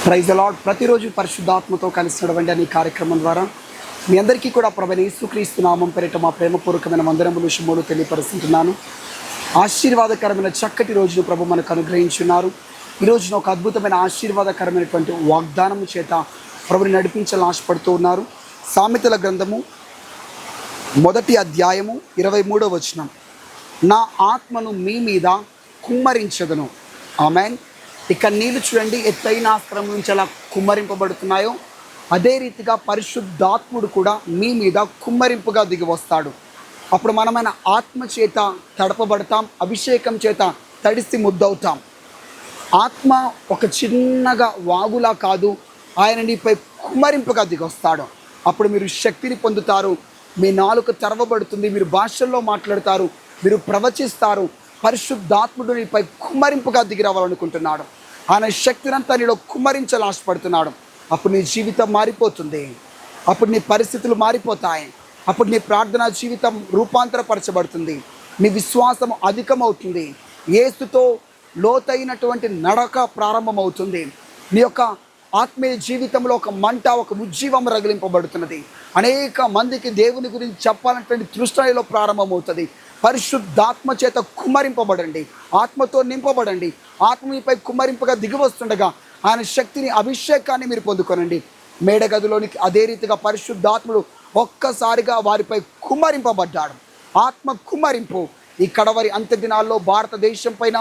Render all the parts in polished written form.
Praise the lord. ప్రతిరోజు పరిశుద్ధాత్మతో కలిసి నడవండి అనే కార్యక్రమం ద్వారా మీ అందరికీ కూడా ప్రభువైన యేసుక్రీస్తు నామం పేరిట మా ప్రేమపూర్వకమైన వందనములు శుభములు తెలియపరుస్తున్నాను. ఆశీర్వాదకరమైన చక్కటి రోజును ప్రభు మనకు అనుగ్రహించున్నారు. ఈ రోజున ఒక అద్భుతమైన ఆశీర్వాదకరమైనటువంటి వాగ్దానము చేత ప్రభుని నడిపించాలని ఆశపడుతూ ఉన్నారు. సామెతల గ్రంథము 1వ అధ్యాయము 23వ వచనం, నా ఆత్మను మీ మీద కుమ్మరించదను. ఆమెన్. ఇక నీళ్ళు చూడండి, ఎత్తైన ఆస్త్రం నుంచి ఎలా కుమ్మరింపబడుతున్నాయో అదే రీతిగా పరిశుద్ధాత్ముడు కూడా మీ మీద కుమ్మరింపుగా దిగి వస్తాడు. అప్పుడు మనమైన ఆత్మ చేత తడపబడతాం, అభిషేకం చేత తడిసి ముద్దవుతాం. ఆత్మ ఒక చిన్నగా వాగులా కాదు, ఆయన నీపై కుమ్మరింపుగా దిగి వస్తాడు. అప్పుడు మీరు శక్తిని పొందుతారు, మీ నాలుక తెరవబడుతుంది, మీరు భాషల్లో మాట్లాడతారు, మీరు ప్రవచిస్తారు. పరిశుద్ధాత్ముడు నీపై కుమ్మరింపుగా దిగి రావాలనుకుంటున్నాడు. ఆయన శక్తినంతా నీలో కుమ్మరించాలని ఆశపడుతున్నాడు. అప్పుడు నీ జీవితం మారిపోతుంది, అప్పుడు నీ పరిస్థితులు మారిపోతాయి, అప్పుడు నీ ప్రార్థనా జీవితం రూపాంతరపరచబడుతుంది, నీ విశ్వాసం అధికమవుతుంది, యేసుతో లోతైనటువంటి నడక ప్రారంభమవుతుంది. నీ యొక్క ఆత్మీయ జీవితంలో ఒక మంట, ఒక ఉజ్జీవం రగిలింపబడుతున్నది. అనేక మందికి దేవుని గురించి చెప్పాలన్నటువంటి తృష్ణలో ప్రారంభమవుతుంది. పరిశుద్ధాత్మ చేత కుమ్మరింపబడండి, ఆత్మతో నింపబడండి. ఆత్మ మీపై కుమ్మరింపుగా దిగి వస్తుండగా ఆయన శక్తిని, అభిషేకాన్ని మీరు పొందుకోనండి. మేడగదిలోనికి అదే రీతిగా పరిశుద్ధాత్ముడు ఒక్కసారిగా వారిపై కుమ్మరింపబడ్డాడు. ఆత్మ కుమ్మరింపు ఈ కడవరి అంత్య దినాల్లో భారతదేశం పైన,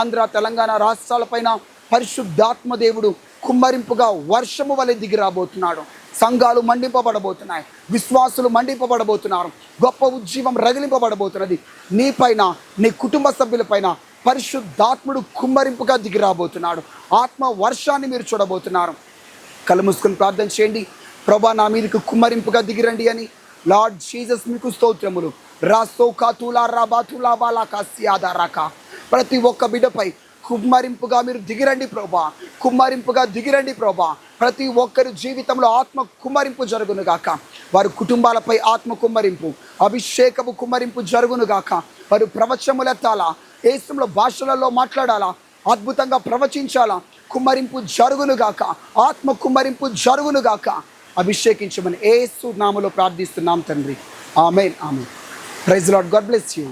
ఆంధ్ర తెలంగాణ రాష్ట్రాలపైన పరిశుద్ధాత్మ దేవుడు కుమ్మరింపుగా వర్షము వలె దిగి రాబోతున్నాడు. సంఘాలు మండింపబడబోతున్నాయి, విశ్వాసులు మండింపబడబోతున్నారు, గొప్ప ఉజ్జీవం రగిలింపబడబోతున్నది. నీ పైన, నీ కుటుంబ సభ్యులపైన పరిశుద్ధాత్ముడు కుమ్మరింపుగా దిగి రాబోతున్నాడు. ఆత్మ వర్షాన్ని మీరు చూడబోతున్నారు. కళ్ళు మూసుకొని ప్రార్థన చేయండి. ప్రభా, నా మీదకు కుమ్మరింపుగా దిగిరండి అని. లార్డ్ జీసస్, మీకు స్తోత్రములు. ప్రతి ఒక్క బిడ్డపై కుమ్మరింపుగా మీరు దిగిరండి ప్రభా, కుమ్మరింపుగా దిగిరండి ప్రభా. ప్రతి ఒక్కరి జీవితంలో ఆత్మ కుమ్మరింపు జరుగునుగాక. వారి కుటుంబాలపై ఆత్మ కుమ్మరింపు, అభిషేకపు కుమ్మరింపు జరుగునుగాక. వారు ప్రవచనములెత్తాలా, యేసులో భాషలలో మాట్లాడాలా, అద్భుతంగా ప్రవచించాలా. కుమ్మరింపు జరుగునుగాక, ఆత్మ కుమ్మరింపు జరుగునుగాక. అభిషేకించమని యేసు నామములో ప్రార్థిస్తున్నాం తండ్రి. Amen, amen. Praise lord. God bless you.